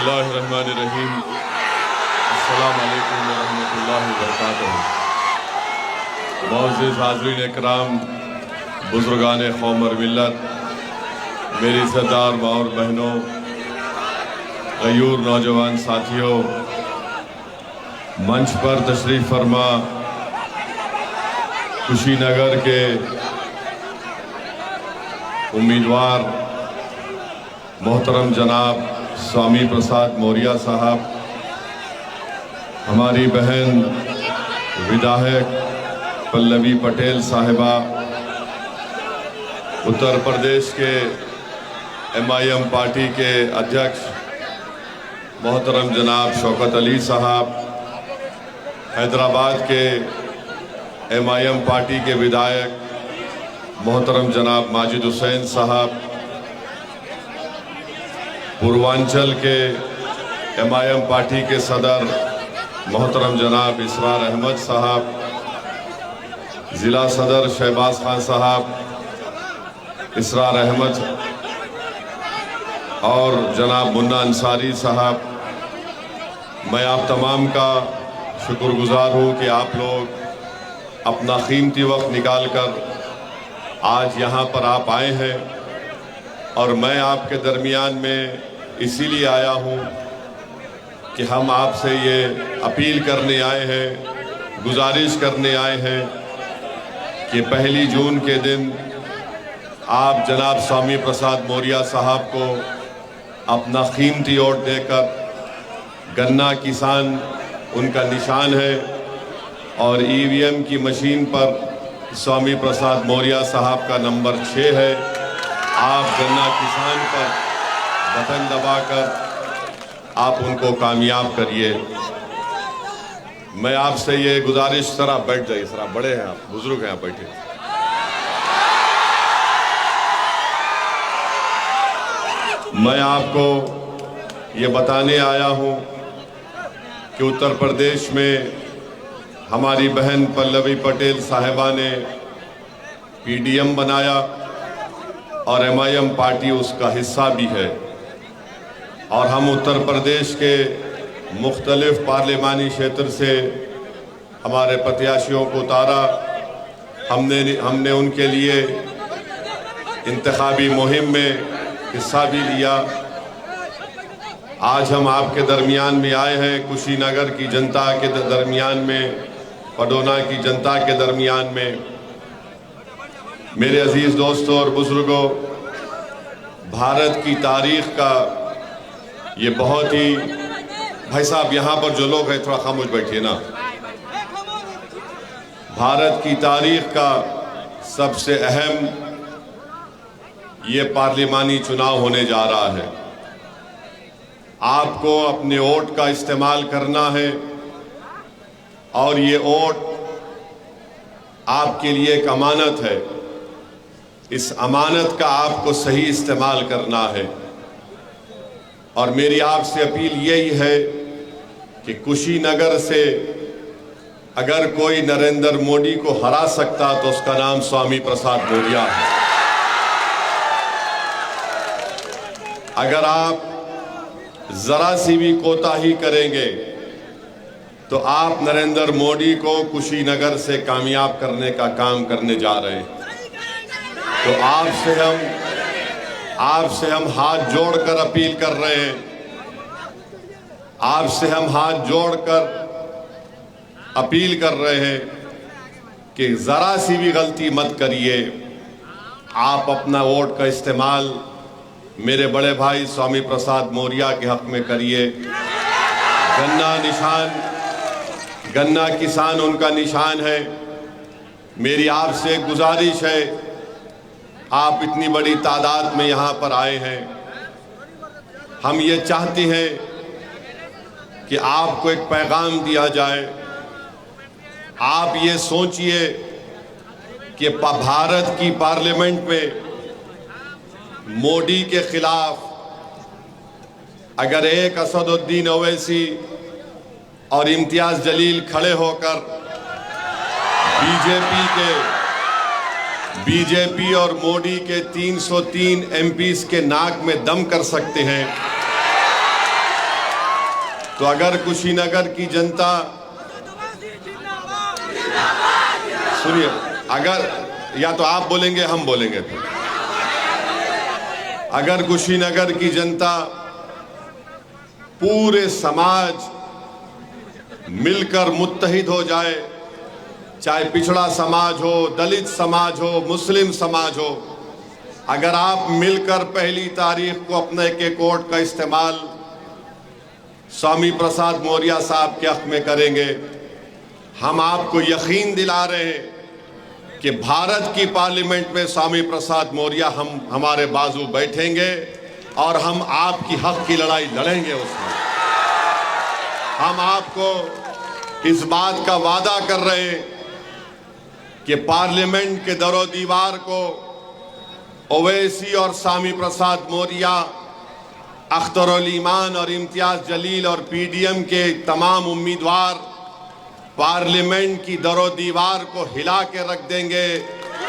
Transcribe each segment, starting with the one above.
बिस्मिल्लाहिर्रहमानिर्रहीम। अस्सलाम वालेकुम वरहमतुल्लाहि वबरकातुहू। मुअज़्ज़िज़ हाज़रीन इकराम, बुज़ुर्गान क़ौम और मिल्लत, मेरी सरदार माँ और बहनों, गयूर नौजवान साथियों, मंच पर तशरीफ़ फरमा कुशीनगर के उम्मीदवार मोहतरम जनाब स्वामी प्रसाद मौर्य साहब, हमारी बहन विधायक पल्लवी पटेल साहिबा, उत्तर प्रदेश के MIM पार्टी के अध्यक्ष मोहतरम जनाब शौकत अली साहब, हैदराबाद के MIM पार्टी के विधायक मोहतरम जनाब माजिद हुसैन साहब, पूर्वांचल के MIM पार्टी के सदर मोहतरम जनाब इसरार अहमद साहब, ज़िला सदर शहबाज खान साहब, इसरार अहमद और जनाब मुन्ना अंसारी साहब, मैं आप तमाम का शुक्रगुजार हूँ कि आप लोग अपना कीमती वक्त निकाल कर आज यहाँ पर आप आए हैं। और मैं आपके दरमियान में इसीलिए आया हूँ कि हम आपसे ये अपील करने आए हैं, गुजारिश करने आए हैं कि 1 जून के दिन आप जनाब स्वामी प्रसाद मौर्य साहब को अपना कीमती वोट देकर, गन्ना किसान उनका निशान है और EVM की मशीन पर स्वामी प्रसाद मौर्य साहब का नंबर 6 है। आप गन्ना किसान पर बटन दबाकर आप उनको कामयाब करिए। मैं आपसे ये गुजारिश, सर आप बैठ जाइए, सर आप बड़े हैं, आप बुजुर्ग हैं, आप बैठे। मैं आपको ये बताने आया हूँ कि उत्तर प्रदेश में हमारी बहन पल्लवी पटेल साहिबा ने PDM बनाया और MIM पार्टी उसका हिस्सा भी है। और हम उत्तर प्रदेश के मुख्तलिफ पार्लिमानी क्षेत्र से हमारे प्रत्याशियों को उतारा। हमने उनके लिए इंतखाबी मुहिम में हिस्सा भी लिया। आज हम आपके दरमियान में आए हैं, कुशीनगर की जनता के दरमियान में, पडोना की जनता के दरमियान में। मेरे अजीज़ दोस्तों और बुजुर्गों, भारत की तारीख़ का ये बहुत ही, भाई साहब यहाँ पर जो लोग हैं थोड़ा खामोश बैठिए ना। भारत की तारीख़ का सबसे अहम ये पार्लिमानी चुनाव होने जा रहा है। आपको अपने वोट का इस्तेमाल करना है और ये वोट आपके लिए एक अमानत है। इस अमानत का आपको सही इस्तेमाल करना है। और मेरी आपसे अपील यही है कि कुशीनगर से अगर कोई नरेंद्र मोदी को हरा सकता तो उसका नाम स्वामी प्रसाद मौर्य है। अगर आप जरा सी भी कोताही करेंगे तो आप नरेंद्र मोदी को कुशीनगर से कामयाब करने का काम करने जा रहे हैं। तो आपसे हम हाथ जोड़कर अपील कर रहे हैं, आपसे हम हाथ जोड़कर अपील कर रहे हैं कि जरा सी भी गलती मत करिए। आप अपना वोट का इस्तेमाल मेरे बड़े भाई स्वामी प्रसाद मौर्य के हक में करिए। गन्ना किसान उनका निशान है। मेरी आपसे गुजारिश है, आप इतनी बड़ी तादाद में यहाँ पर आए हैं, हम ये चाहते हैं कि आपको एक पैगाम दिया जाए। आप ये सोचिए कि भारत की पार्लियामेंट में मोदी के खिलाफ अगर एक असदुद्दीन ओवैसी और इम्तियाज जलील खड़े होकर बीजेपी और मोदी के 303 MPs के नाक में दम कर सकते हैं, तो अगर कुशीनगर की जनता, सुनिए, अगर या तो आप बोलेंगे हम बोलेंगे, फिर अगर कुशीनगर की जनता, पूरे समाज मिलकर मुत्तहिद हो जाए, चाहे पिछड़ा समाज हो, दलित समाज हो, मुस्लिम समाज हो, अगर आप मिलकर पहली तारीख को अपने के कोर्ट का इस्तेमाल स्वामी प्रसाद मौर्य साहब के हक में करेंगे, हम आपको यकीन दिला रहे हैं कि भारत की पार्लियामेंट में स्वामी प्रसाद मौर्य हमारे बाजू बैठेंगे और हम आपकी हक की लड़ाई लड़ेंगे। उसमें हम आपको इस बात का वादा कर रहे हैं कि पार्लियामेंट के दरो दीवार को ओवैसी और स्वामी प्रसाद मौर्य, अख्तरुल ईमान और इम्तियाज जलील और पीडीएम के तमाम उम्मीदवार पार्लियामेंट की दरो दीवार को हिला के रख देंगे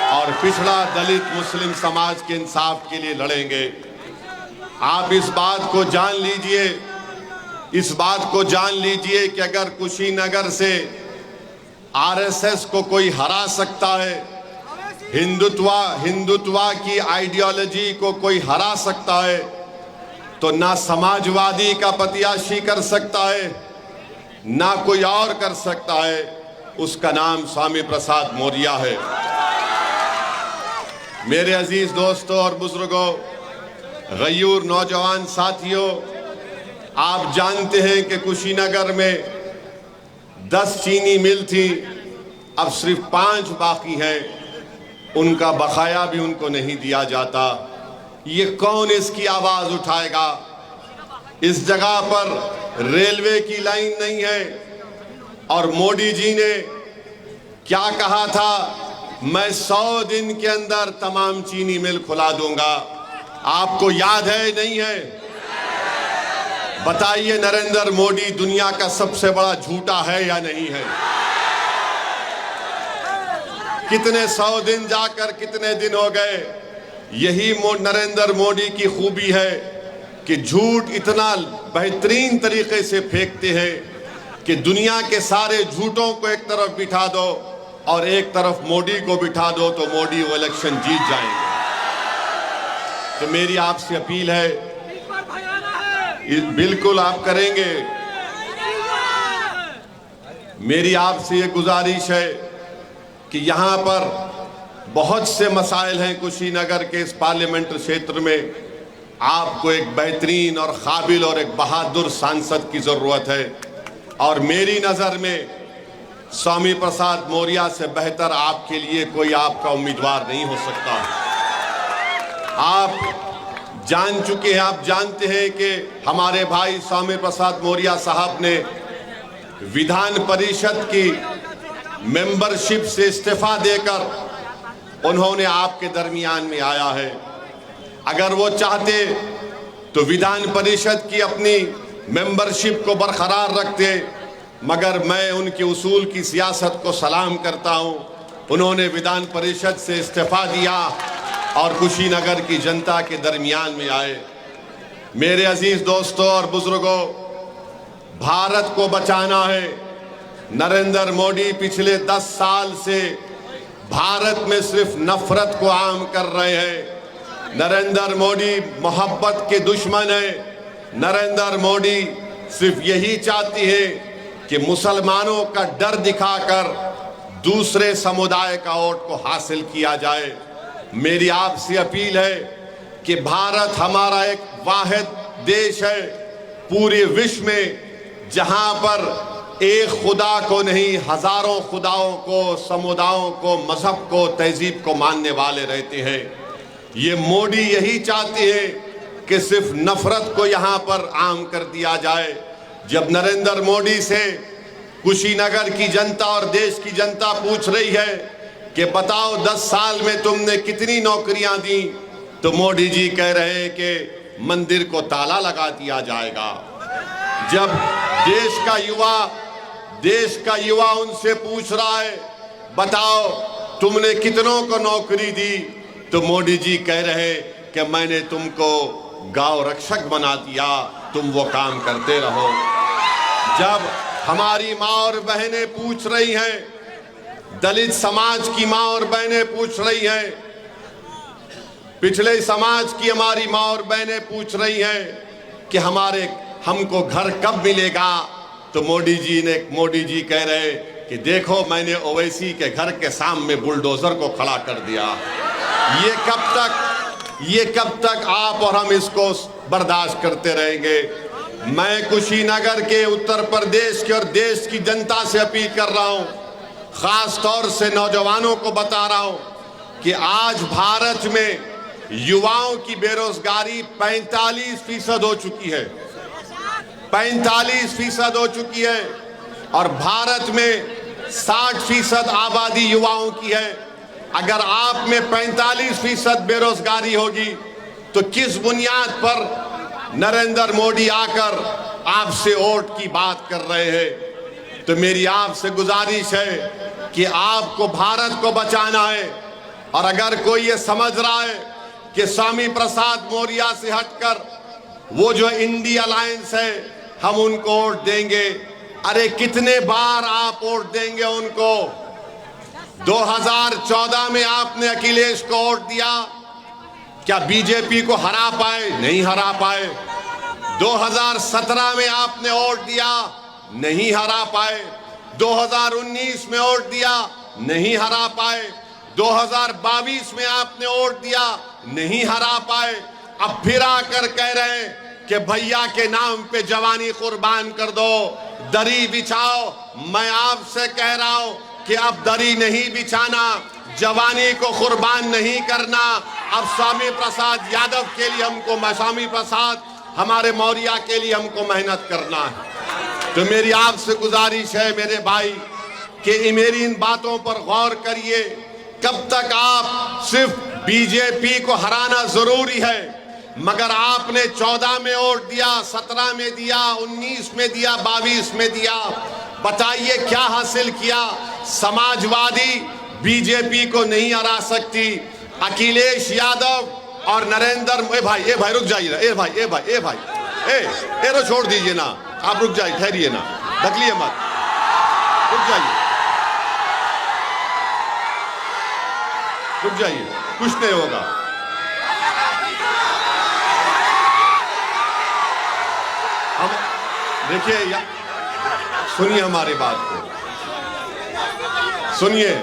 और पिछड़ा दलित मुस्लिम समाज के इंसाफ के लिए लड़ेंगे। आप इस बात को जान लीजिए, इस बात को जान लीजिए कि अगर कुशीनगर से आरएसएस को कोई हरा सकता है, हिंदुत्वा की आइडियोलॉजी को कोई हरा सकता है, तो ना समाजवादी का प्रत्याशी कर सकता है, ना कोई और कर सकता है। उसका नाम स्वामी प्रसाद मौर्य है। मेरे अजीज दोस्तों और बुजुर्गों, गयूर नौजवान साथियों, आप जानते हैं कि कुशीनगर में 10 चीनी मिल थी, अब सिर्फ 5 बाकी हैं। उनका बकाया भी उनको नहीं दिया जाता। ये कौन इसकी आवाज उठाएगा? इस जगह पर रेलवे की लाइन नहीं है और मोदी जी ने क्या कहा था, मैं 100 दिन के अंदर तमाम चीनी मिल खुला दूंगा। आपको याद है नहीं है? बताइए, नरेंद्र मोदी दुनिया का सबसे बड़ा झूठा है या नहीं है? कितने 100 दिन जाकर कितने दिन हो गए। यही नरेंद्र मोदी की खूबी है कि झूठ इतना बेहतरीन तरीके से फेंकते हैं कि दुनिया के सारे झूठों को एक तरफ बिठा दो और एक तरफ मोदी को बिठा दो तो मोदी वो इलेक्शन जीत जाएंगे। तो मेरी आपसे अपील है, बिल्कुल आप करेंगे। मेरी आपसे ये गुजारिश है कि यहाँ पर बहुत से मसाइल हैं कुशीनगर के इस पार्लियामेंट्री क्षेत्र में। आपको एक बेहतरीन और काबिल और एक बहादुर सांसद की जरूरत है और मेरी नजर में स्वामी प्रसाद मौर्य से बेहतर आपके लिए कोई आपका उम्मीदवार नहीं हो सकता। आप जान चुके हैं, आप जानते हैं कि हमारे भाई स्वामी प्रसाद मौर्य साहब ने विधान परिषद की मेंबरशिप से इस्तीफा देकर उन्होंने आपके दरमियान में आया है। अगर वो चाहते तो विधान परिषद की अपनी मेंबरशिप को बरकरार रखते, मगर मैं उनके उसूल की सियासत को सलाम करता हूं। उन्होंने विधान परिषद से इस्तीफा दिया और कुशीनगर की जनता के दरमियान में आए। मेरे अजीज दोस्तों और बुजुर्गों, भारत को बचाना है। नरेंद्र मोदी पिछले 10 साल से भारत में सिर्फ नफरत को आम कर रहे हैं। नरेंद्र मोदी मोहब्बत के दुश्मन है। नरेंद्र मोदी सिर्फ यही चाहती है कि मुसलमानों का डर दिखाकर दूसरे समुदाय का वोट को हासिल किया जाए। मेरी आपसे अपील है कि भारत हमारा एक वाहिद देश है पूरे विश्व में जहां पर एक खुदा को नहीं, हजारों खुदाओं को, समुदायों को, मजहब को, तहजीब को मानने वाले रहते हैं। ये मोदी यही चाहती है कि सिर्फ नफरत को यहाँ पर आम कर दिया जाए। जब नरेंद्र मोदी से कुशीनगर की जनता और देश की जनता पूछ रही है कि बताओ 10 साल में तुमने कितनी नौकरियां दी, तो मोदी जी कह रहे हैं कि मंदिर को ताला लगा दिया जाएगा। जब देश का युवा उनसे पूछ रहा है बताओ तुमने कितनों को नौकरी दी, तो मोदी जी कह रहे कि मैंने तुमको गांव रक्षक बना दिया, तुम वो काम करते रहो। जब हमारी माँ और बहनें पूछ रही हैं, दलित समाज की माँ और बहनें पूछ रही हैं, पिछले समाज की हमारी माँ और बहनें पूछ रही हैं कि हमको घर कब मिलेगा, तो मोदी जी कह रहे कि देखो मैंने ओवैसी के घर के सामने बुलडोजर को खड़ा कर दिया। ये कब तक आप और हम इसको बर्दाश्त करते रहेंगे? मैं कुशीनगर के, उत्तर प्रदेश के और देश की जनता से अपील कर रहा हूं, खास तौर से नौजवानों को बता रहा हूं कि आज भारत में युवाओं की बेरोजगारी 45% हो चुकी है, 45% हो चुकी है, और भारत में 60% आबादी युवाओं की है। अगर आप में 45% बेरोजगारी होगी तो किस बुनियाद पर नरेंद्र मोदी आकर आपसे वोट की बात कर रहे हैं? तो मेरी आपसे गुजारिश है कि आपको भारत को बचाना है, और अगर कोई ये समझ रहा है कि स्वामी प्रसाद मौर्य से हटकर वो जो इंडी अलायंस है हम उनको वोट देंगे, अरे कितने बार आप वोट देंगे उनको? 2014 में आपने अखिलेश को वोट दिया, क्या बीजेपी को हरा पाए? नहीं हरा पाए। 2017 में आपने वोट दिया, नहीं हरा पाए। 2019 में वोट दिया, नहीं हरा पाए। 2022 में आपने वोट दिया, नहीं हरा पाए। अब फिर आकर कह रहे हैं कि भैया के नाम पे जवानी कुर्बान कर दो, दरी बिछाओ। मैं आपसे कह रहा हूं कि अब दरी नहीं बिछाना, जवानी को कुर्बान नहीं करना। अब स्वामी प्रसाद यादव के लिए स्वामी प्रसाद हमारे मौर्य के लिए हमको मेहनत करना है। तो मेरी आपसे गुजारिश है मेरे भाई कि मेरी इन बातों पर गौर करिए। कब तक आप सिर्फ बीजेपी को हराना जरूरी है, मगर आपने 14 में वोट दिया, 17 में दिया, 19 में दिया, 22 में दिया। बताइए क्या हासिल किया? समाजवादी बीजेपी को नहीं हरा सकती। अखिलेश यादव और नरेंद्र, ए भाई रुक जाइए, ए भाई तो छोड़ दीजिए ना, आप रुक जाइए, ठहरिए ना, ढकलिए मत, रुक जाइए, कुछ नहीं होगा। हम देखिए, सुनिए हमारी बात को, सुनिए,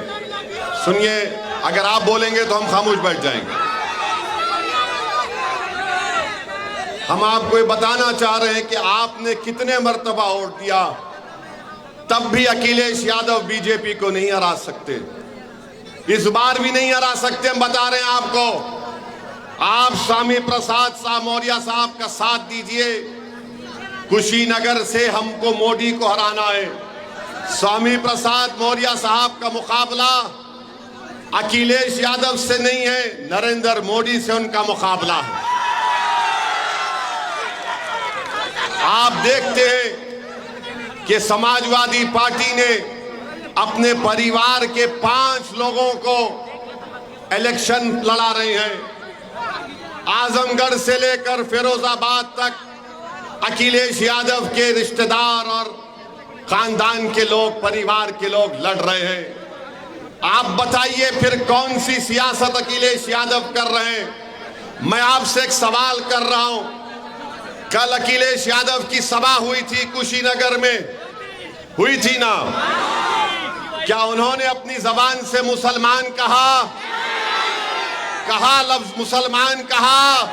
अगर आप बोलेंगे तो हम खामोश बैठ जाएंगे। हम आपको ये बताना चाह रहे हैं कि आपने कितने मर्तबा वोट दिया, तब भी अखिलेश यादव बीजेपी को नहीं हरा सकते। इस बार भी नहीं हरा सकते। हम बता रहे हैं आपको, आप स्वामी प्रसाद मौर्य साहब का साथ दीजिए। कुशीनगर से हमको मोदी को हराना है। स्वामी प्रसाद मौर्य साहब का मुकाबला अखिलेश यादव से नहीं है, नरेंद्र मोदी से उनका मुकाबला है। आप देखते हैं कि समाजवादी पार्टी ने अपने परिवार के 5 लोगों को इलेक्शन लड़ा रहे हैं। आजमगढ़ से लेकर फिरोजाबाद तक अखिलेश यादव के रिश्तेदार और खानदान के लोग, परिवार के लोग लड़ रहे हैं। आप बताइए फिर कौन सी सियासत अखिलेश यादव कर रहे हैं? मैं आपसे एक सवाल कर रहा हूं। कल अखिलेश यादव की सभा हुई थी कुशीनगर में, हुई थी ना? क्या उन्होंने अपनी जबान से मुसलमान कहा? लफ्ज मुसलमान कहा?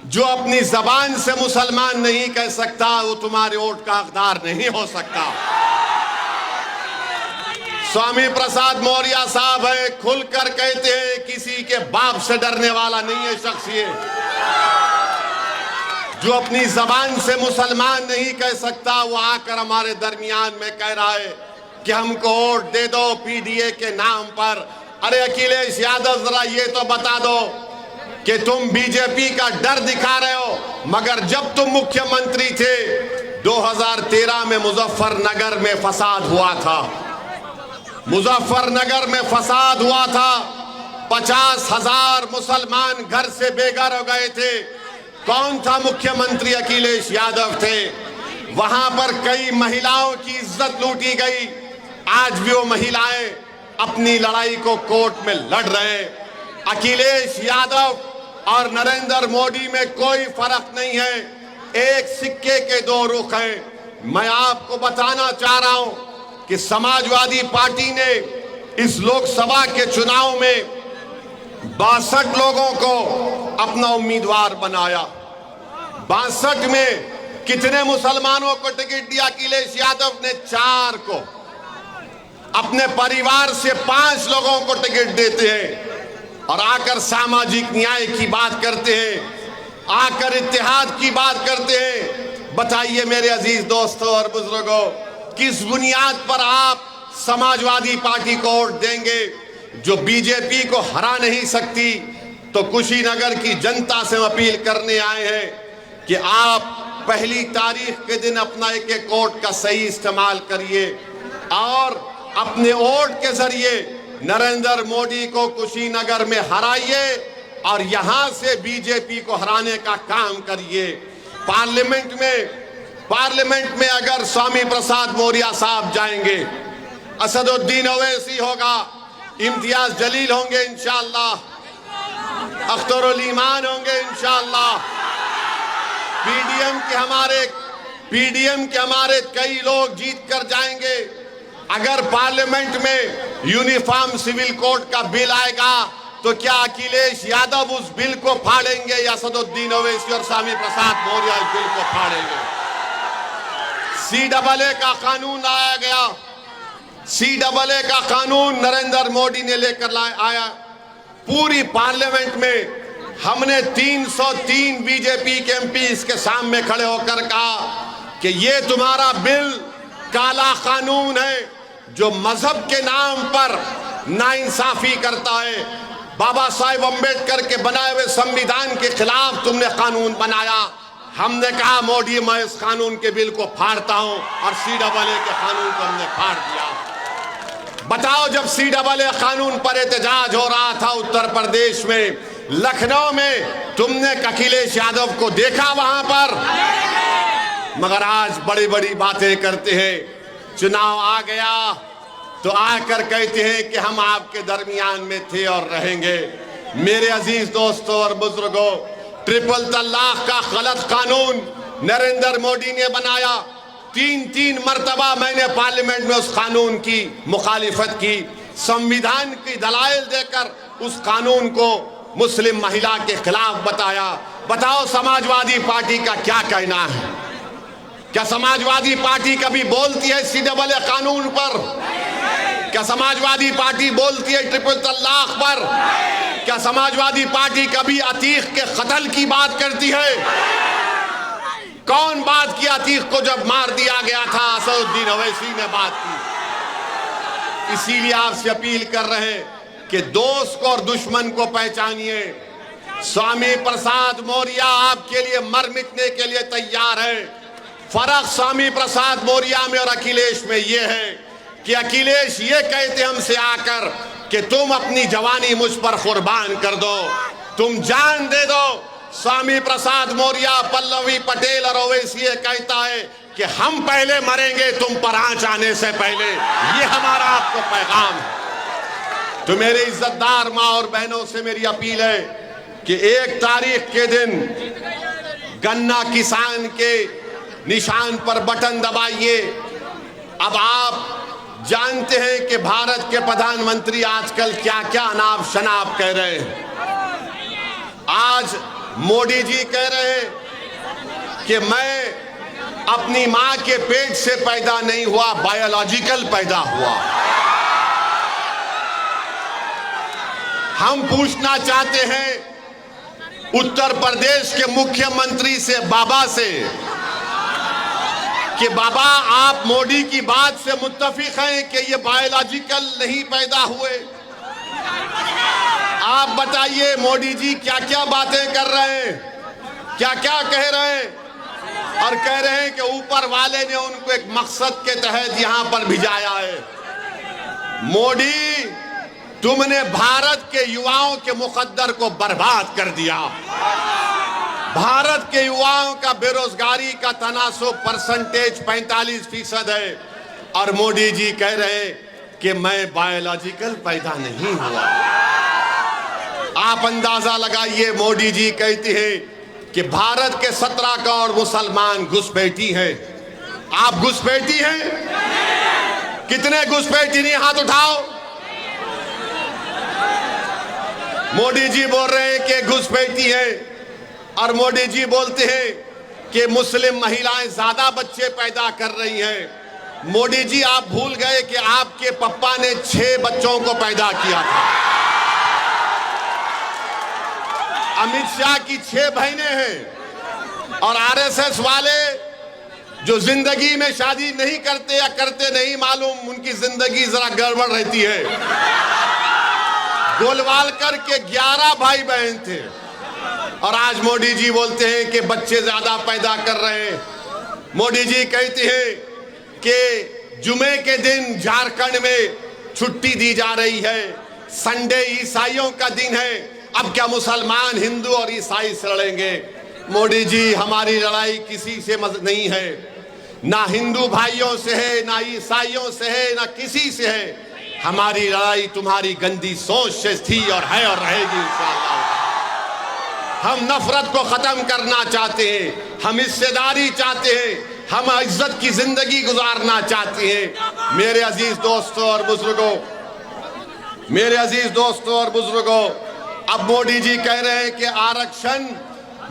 जो अपनी जबान से मुसलमान नहीं कह सकता वो तुम्हारे वोट का हकदार नहीं हो सकता। स्वामी प्रसाद मौर्य साहब है, खुलकर कहते हैं किसी के बाप से डरने वाला नहीं है शख्स ये। जो अपनी जबान से मुसलमान नहीं कह सकता वो आकर हमारे दरमियान में कह रहा है कि हमको वोट दे दो पीडीए के नाम पर। अरे अखिलेश यादव, जरा ये तो बता दो कि तुम बीजेपी का डर दिखा रहे हो, मगर जब तुम मुख्यमंत्री थे 2013 में मुजफ्फरनगर में फसाद हुआ था। मुजफ्फरनगर में फसाद हुआ था, 50,000 मुसलमान घर से बेघर हो गए थे। कौन था मुख्यमंत्री? अखिलेश यादव थे। वहां पर कई महिलाओं की इज्जत लूटी गई। आज भी वो महिलाएं अपनी लड़ाई को कोर्ट में लड़ रहे हैं। अखिलेश यादव और नरेंद्र मोदी में कोई फर्क नहीं है, एक सिक्के के दो रुख हैं। मैं आपको बताना चाह रहा हूं कि समाजवादी पार्टी ने इस लोकसभा के चुनाव में 62 लोगों को अपना उम्मीदवार बनाया। 62 में कितने मुसलमानों को टिकट दिया? अखिलेश यादव ने 4 को। अपने परिवार से 5 लोगों को टिकट देते हैं और आकर सामाजिक न्याय की बात करते हैं, आकर इत्तेहाद की बात करते हैं। बताइए मेरे अजीज दोस्तों और बुजुर्गों, किस बुनियाद पर आप समाजवादी पार्टी को वोट देंगे जो बीजेपी को हरा नहीं सकती? तो कुशीनगर की जनता से अपील करने आए हैं कि आप पहली तारीख के दिन अपना एक वोट का सही इस्तेमाल करिए और अपने वोट के जरिए नरेंद्र मोदी को कुशीनगर में हराइए और यहां से बीजेपी को हराने का काम करिए। पार्लियामेंट में अगर स्वामी प्रसाद मौर्य साहब जाएंगे, असदुद्दीन ओवैसी होगा, इम्तियाज जलील होंगे इंशाअल्लाह, अख्तरुल ईमान होंगे इंशाअल्लाह, पीडीएम के हमारे कई लोग जीत कर जाएंगे। अगर पार्लियामेंट में यूनिफॉर्म सिविल कोड का बिल आएगा तो क्या अखिलेश यादव उस बिल को फाड़ेंगे या असदुद्दीन ओवैसी और स्वामी प्रसाद मौर्य इस बिल को फाड़ेंगे? CAA का कानून लाया गया, CAA का कानून नरेंद्र मोदी ने लेकर आया। पूरी पार्लियामेंट में हमने 303 बीजेपी के एमपी इसके सामने खड़े होकर कहा कि ये तुम्हारा बिल काला कानून है जो मजहब के नाम पर नाइंसाफी करता है। बाबा साहेब अम्बेडकर के बनाए हुए संविधान के खिलाफ तुमने कानून बनाया। हमने कहा मोदी मैं इस कानून के बिल को फाड़ता हूं और CAA के कानून को हमने फाड़ दिया। बताओ, जब CAA कानून पर एहतजाज हो रहा था उत्तर प्रदेश में, लखनऊ में, तुमने अखिलेश यादव को देखा वहां पर? मगर आज बड़ी बड़ी बातें करते हैं। चुनाव आ गया तो आकर कहते हैं कि हम आपके दरमियान में थे और रहेंगे। मेरे अजीज दोस्तों और बुजुर्गों, ट्रिपल तलाक का गलत कानून नरेंद्र मोदी ने बनाया। 3 मर्तबा मैंने पार्लियामेंट में उस कानून की मुखालिफत की, संविधान की दलाइल देकर उस कानून को मुस्लिम महिला के खिलाफ बताया। बताओ समाजवादी पार्टी का क्या कहना है? क्या समाजवादी पार्टी कभी बोलती है CAA कानून पर? क्या समाजवादी पार्टी बोलती है ट्रिपल तलाक पर? क्या समाजवादी पार्टी कभी अतीक के कत्ल की बात करती है? कौन बात की अतीक को जब मार दिया गया था? असदुद्दीन ओवैसी ने बात की। इसीलिए आपसे अपील कर रहे हैं कि दोस्त को और दुश्मन को पहचानिए। स्वामी प्रसाद मौर्य आपके लिए मर मिटने के लिए तैयार है। फर्क स्वामी प्रसाद मौर्य में और अखिलेश में यह है कि अखिलेश ये कहते हमसे आकर कि तुम अपनी जवानी मुझ पर कुर्बान कर दो, तुम जान दे दो। स्वामी प्रसाद मौर्य, पल्लवी पटेल और ओवैसी ये कहता है कि हम पहले मरेंगे तुम पर आंच आने से पहले। ये हमारा आपको पैगाम है। तो मेरे इज्जतदार माँ और बहनों से मेरी अपील है कि 1 तारीख के दिन गन्ना किसान के निशान पर बटन दबाइए। अब आप जानते हैं कि भारत के प्रधानमंत्री आजकल क्या क्या अनाप शनाप कह रहे हैं। आज मोदी जी कह रहे हैं कि मैं अपनी मां के पेट से पैदा नहीं हुआ, बायोलॉजिकल पैदा हुआ। हम पूछना चाहते हैं उत्तर प्रदेश के मुख्यमंत्री से, बाबा से, कि बाबा आप मोदी की बात से मुत्तफिक हैं कि ये बायोलॉजिकल नहीं पैदा हुए? आप बताइए मोदी जी क्या क्या बातें कर रहे हैं, क्या क्या कह रहे हैं, और कह रहे हैं कि ऊपर वाले ने उनको एक मकसद के तहत यहां पर भिजाया है। मोदी, तुमने भारत के युवाओं के मुकद्दर को बर्बाद कर दिया। भारत के युवाओं का बेरोजगारी का तनासुब परसेंटेज 45% है और मोदी जी कह रहे कि मैं बायोलॉजिकल पैदा नहीं हुआ। आप अंदाजा लगाइए, मोदी जी कहते हैं कि भारत के 17 करोड़ मुसलमान घुसपैठी हैं। आप घुसपैठी हैं? कितने घुसपैठी नहीं, हाथ उठाओ। मोदी जी बोल रहे हैं कि घुसपैठी है और मोदी जी बोलते हैं कि मुस्लिम महिलाएं ज्यादा बच्चे पैदा कर रही हैं। मोदी जी, आप भूल गए कि आपके पप्पा ने 6 बच्चों को पैदा किया था। अमित शाह की 6 बहनें हैं और आरएसएस वाले जो जिंदगी में शादी नहीं करते या करते नहीं मालूम, उनकी जिंदगी जरा गड़बड़ रहती है। गोलवालकर के 11 भाई बहन थे और आज मोदी जी बोलते हैं कि बच्चे ज्यादा पैदा कर रहे हैं। मोदी जी कहते हैं कि जुमे के दिन झारखंड में छुट्टी दी जा रही है, संडे ईसाइयों का दिन है। अब क्या मुसलमान हिंदू और ईसाई से लड़ेंगे? मोदी जी, हमारी लड़ाई किसी से नहीं है, ना हिंदू भाइयों से है, ना ईसाइयों से है, ना किसी से है। हमारी लड़ाई तुम्हारी गंदी सोच से थी और है और रहेगी इंशाअल्लाह। हम नफरत को खत्म करना चाहते हैं, हम हिस्सेदारी चाहते हैं, हम इज्जत की जिंदगी गुजारना चाहते हैं। मेरे अजीज दोस्तों और बुजुर्गों, मेरे अजीज दोस्तों और बुजुर्गों, अब मोदी जी कह रहे हैं कि आरक्षण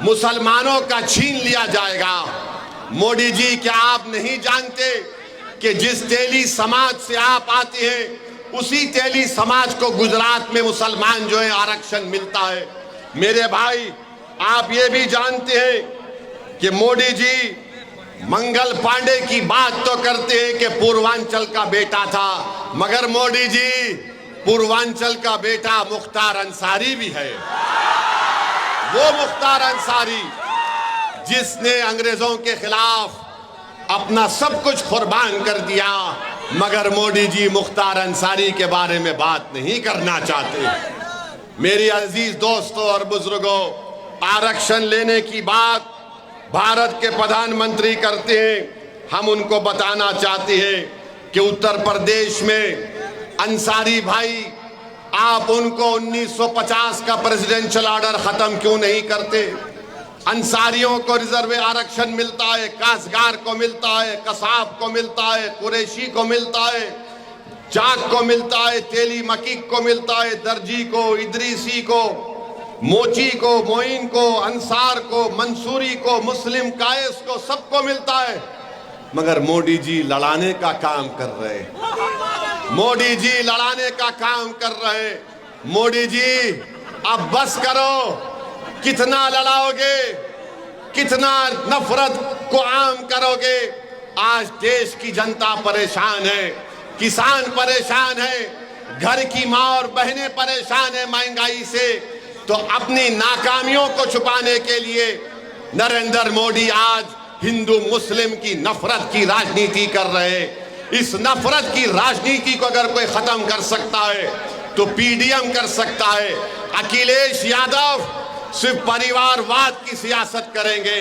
मुसलमानों का छीन लिया जाएगा। मोदी जी, क्या आप नहीं जानते कि जिस तेली समाज से आप आते हैं उसी तेली समाज को गुजरात में मुसलमान जो है आरक्षण मिलता है। मेरे भाई, आप ये भी जानते हैं कि मोदी जी मंगल पांडे की बात तो करते हैं कि पूर्वांचल का बेटा था, मगर मोदी जी, पूर्वांचल का बेटा मुख्तार अंसारी भी है। वो मुख्तार अंसारी जिसने अंग्रेजों के खिलाफ अपना सब कुछ कुर्बान कर दिया, मगर मोदी जी मुख्तार अंसारी के बारे में बात नहीं करना चाहते। मेरी अजीज दोस्तों और बुजुर्गों, आरक्षण लेने की बात भारत के प्रधानमंत्री करते हैं। हम उनको बताना चाहते हैं कि उत्तर प्रदेश में अंसारी भाई, आप उनको 1950 का प्रेसिडेंशियल ऑर्डर खत्म क्यों नहीं करते? अंसारियों को रिजर्व आरक्षण मिलता है, काश्तकार को मिलता है, कसाब को मिलता है, कुरैशी को मिलता है, चाक को मिलता है, तेली मकीक को मिलता है, दर्जी को, इदरीसी को, मोची को, मोइन को, अंसार को, मंसूरी को, मुस्लिम कायस को, सबको मिलता है। मगर मोदी जी लड़ाने का काम कर रहे हैं। मोदी जी लड़ाने का काम कर रहे हैं। मोदी जी, अब बस करो। कितना लड़ाओगे? कितना नफरत को आम करोगे? आज देश की जनता परेशान है, किसान परेशान है, घर की माँ और बहनें परेशान है महंगाई से। तो अपनी नाकामियों को छुपाने के लिए नरेंद्र मोदी आज हिंदू मुस्लिम की नफरत की राजनीति कर रहे हैं। इस नफरत की राजनीति को अगर कोई खत्म कर सकता है तो पीडीएम कर सकता है। अखिलेश यादव सिर्फ परिवारवाद की सियासत करेंगे।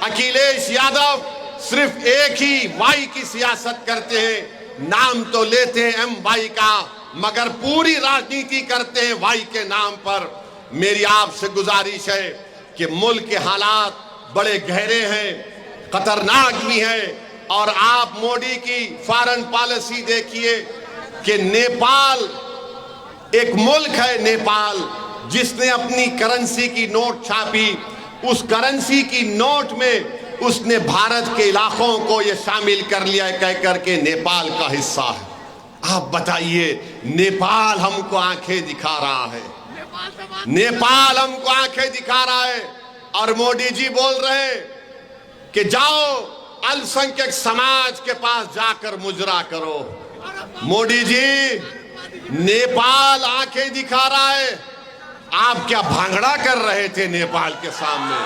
अखिलेश यादव सिर्फ एक ही वाई की सियासत करते हैं। नाम तो लेते हैं एम वाई का, मगर पूरी राजनीति करते हैं वाई के नाम पर। मेरी आपसे गुजारिश है कि मुल्क के हालात बड़े गहरे हैं, खतरनाक भी हैं। और आप मोदी की फॉरेन पॉलिसी देखिए कि नेपाल एक मुल्क है, नेपाल, जिसने अपनी करेंसी की नोट छापी। उस करेंसी की नोट में उसने भारत के इलाकों को ये शामिल कर लिया है, कह करके नेपाल का हिस्सा है। आप बताइए, नेपाल हमको आंखें दिखा रहा है, नेपाल हमको आंखें दिखा रहा है। और मोदी जी बोल रहे हैं कि जाओ अल्पसंख्यक समाज के पास जाकर मुजरा करो। मोदी जी, नेपाल आंखें दिखा रहा है, आप क्या भांगड़ा कर रहे थे नेपाल के सामने?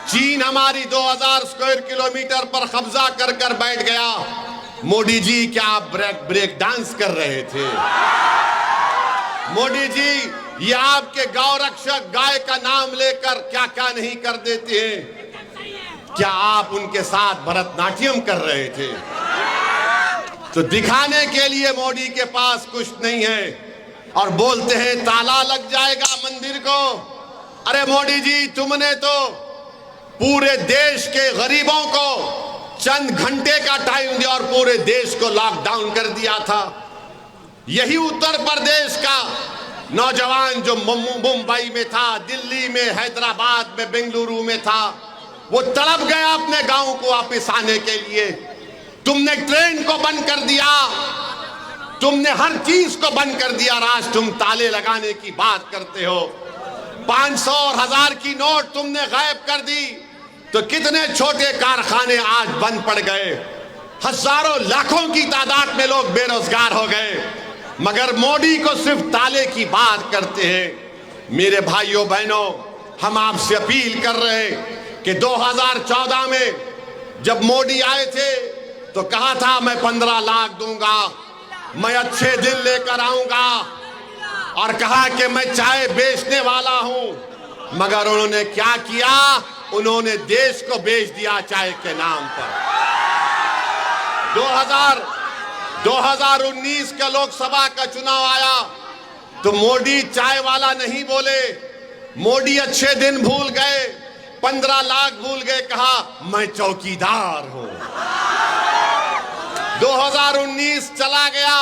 चीन हमारी 2000 स्क्वायर किलोमीटर पर कब्जा कर कर बैठ गया। मोदी जी, क्या आप ब्रेक डांस कर रहे थे? मोदी जी, ये आपके गौरक्षक गाय का नाम लेकर क्या क्या नहीं कर देते हैं। क्या आप उनके साथ भरतनाट्यम कर रहे थे? तो दिखाने के लिए मोदी के पास कुछ नहीं है और बोलते हैं ताला लग जाएगा मंदिर को। अरे मोदी जी, तुमने तो पूरे देश के गरीबों को चंद घंटे का टाइम दिया और पूरे देश को लॉकडाउन कर दिया था। यही उत्तर प्रदेश का नौजवान जो मुंबई में था, दिल्ली में, हैदराबाद में, बेंगलुरु में था, वो तड़प गया अपने गांव को वापस आने के लिए। तुमने ट्रेन को बंद कर दिया, तुमने हर चीज को बंद कर दिया। आज तुम ताले लगाने की बात करते हो। 500 और 1000 की नोट तुमने गायब कर दी। तो कितने छोटे कारखाने आज बंद पड़ गए, हजारों लाखों की तादाद में लोग बेरोजगार हो गए, मगर मोदी को सिर्फ ताले की बात करते हैं। मेरे भाइयों बहनों, हम आपसे अपील कर रहे हैं कि 2014 में जब मोदी आए थे तो कहा था मैं 15 लाख दूंगा, मैं अच्छे दिन लेकर आऊंगा, और कहा कि मैं चाय बेचने वाला हूं। मगर उन्होंने क्या किया? उन्होंने देश को बेच दिया चाय के नाम पर। 2019 का लोकसभा का चुनाव आया तो मोदी चाय वाला नहीं बोले, मोदी अच्छे दिन भूल गए, 15 लाख भूल गए, कहा मैं चौकीदार हूं। 2019 चला गया,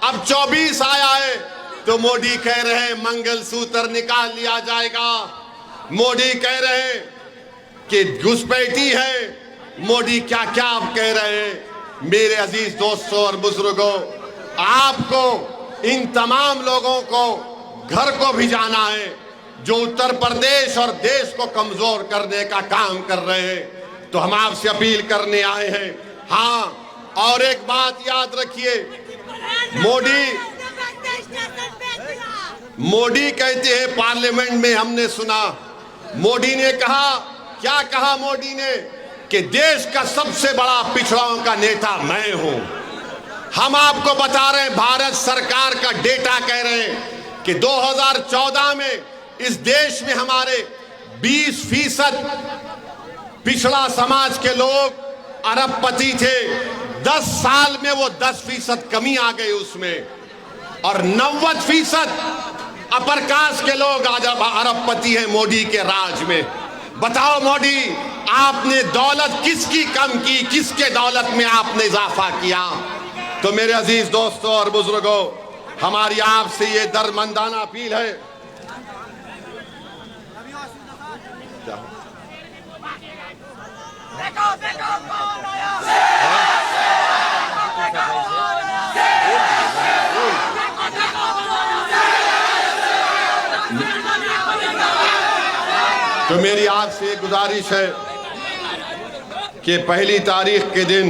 अब 24 आया है तो मोदी कह रहे हैं मंगलसूत्र निकाल लिया जाएगा। मोदी कह रहे हैं कि घुसपैठी है। मोदी क्या क्या आप कह रहे हैं। मेरे अजीज दोस्तों और बुजुर्गों, आपको इन तमाम लोगों को घर को भी जाना है जो उत्तर प्रदेश और देश को कमजोर करने का काम कर रहे हैं। तो हम आपसे अपील करने आए हैं। हाँ, और एक बात याद रखिए, मोदी कहते हैं पार्लियामेंट में, हमने सुना मोदी ने कहा, क्या कहा मोदी ने, कि देश का सबसे बड़ा पिछड़ाओं का नेता मैं हूं। हम आपको बता रहे हैं, भारत सरकार का डेटा कह रहे हैं कि 2014 में इस देश में हमारे 20% पिछड़ा समाज के लोग अरबपति थे। 10 साल में वो 10% कमी आ गई उसमें, और 90% अपर कास्ट के लोग आज अरबपति हैं मोदी के राज में। बताओ मोदी, आपने दौलत किसकी कम की, किसके दौलत में आपने इजाफा किया? तो मेरे अजीज दोस्तों और बुजुर्गों, हमारी आपसे ये दरमंदाना अपील है। तो मेरी आपसे गुजारिश है कि 1 तारीख के दिन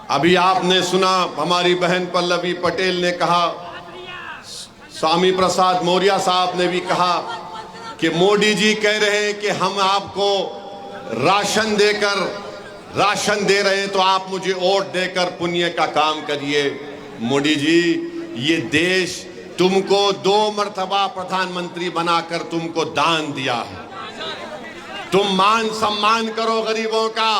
अभी आपने सुना, हमारी बहन पल्लवी पटेल ने कहा, स्वामी प्रसाद मौर्य साहब ने भी कहा कि मोदी जी कह रहे हैं कि हम आपको राशन दे रहे हैं तो आप मुझे वोट देकर पुण्य का काम करिए। मोदी जी, ये देश तुमको 2 मर्तबा प्रधानमंत्री बनाकर तुमको दान दिया है। तुम मान सम्मान करो गरीबों का।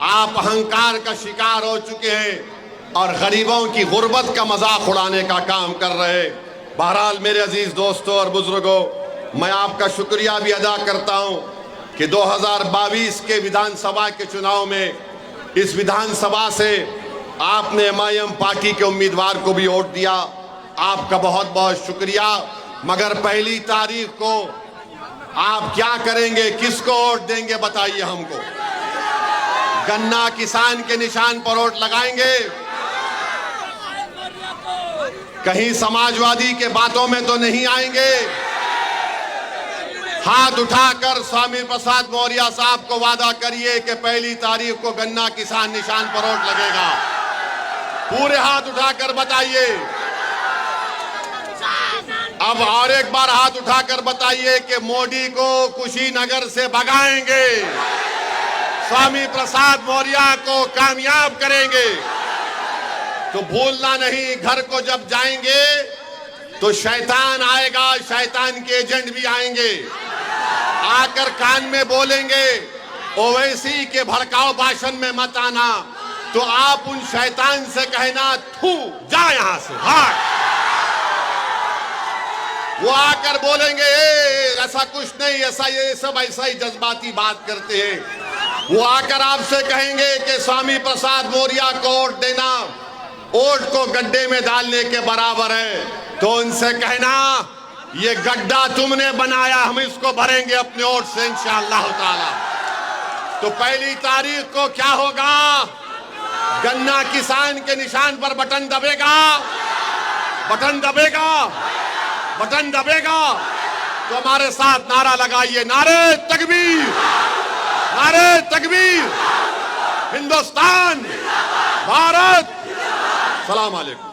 आप अहंकार का शिकार हो चुके हैं और गरीबों की गुर्बत का मजाक उड़ाने का काम कर रहे हैं। बहरहाल मेरे अजीज दोस्तों और बुजुर्गों, मैं आपका शुक्रिया भी अदा करता हूं कि 2022 के विधानसभा के चुनाव में इस विधानसभा से आपने एमआईएम पार्टी के उम्मीदवार को भी वोट दिया। आपका बहुत बहुत शुक्रिया। मगर 1 तारीख को आप क्या करेंगे, किसको वोट देंगे बताइए हमको। गन्ना किसान के निशान पर वोट लगाएंगे? कहीं समाजवादी के बातों में तो नहीं आएंगे? हाथ उठाकर स्वामी प्रसाद मौर्य साहब को वादा करिए कि 1 तारीख को गन्ना किसान निशान पर वोट लगेगा। पूरे हाथ उठाकर बताइए। अब और एक बार हाथ उठाकर बताइए कि मोदी को कुशीनगर से भगाएंगे, स्वामी प्रसाद मौर्य को कामयाब करेंगे। तो भूलना नहीं, घर को जब जाएंगे तो शैतान आएगा, शैतान के एजेंट भी आएंगे, आकर कान में बोलेंगे ओवैसी के भड़काऊ भाषण में मत आना। तो आप उन शैतान से कहना थू जा यहां से भाग। वो आकर बोलेंगे ऐसा कुछ नहीं, ऐसा ये सब ऐसा ही जज्बाती बात करते हैं। वो आकर आपसे कहेंगे कि स्वामी प्रसाद मौर्य को वोट देना वोट को गड्ढे में डालने के बराबर है। तो उनसे कहना ये गड्ढा तुमने बनाया, हम इसको भरेंगे अपने वोट से इंशाअल्लाह ताला। तो पहली तारीख को क्या होगा, गन्ना किसान के निशान पर बटन दबेगा, बटन दबेगा, बटन दबेगा। तो हमारे साथ नारा लगाइए, नारे तकबीर, नारे तकबीर, हिंदुस्तान, भारत। सलाम अलैकुम।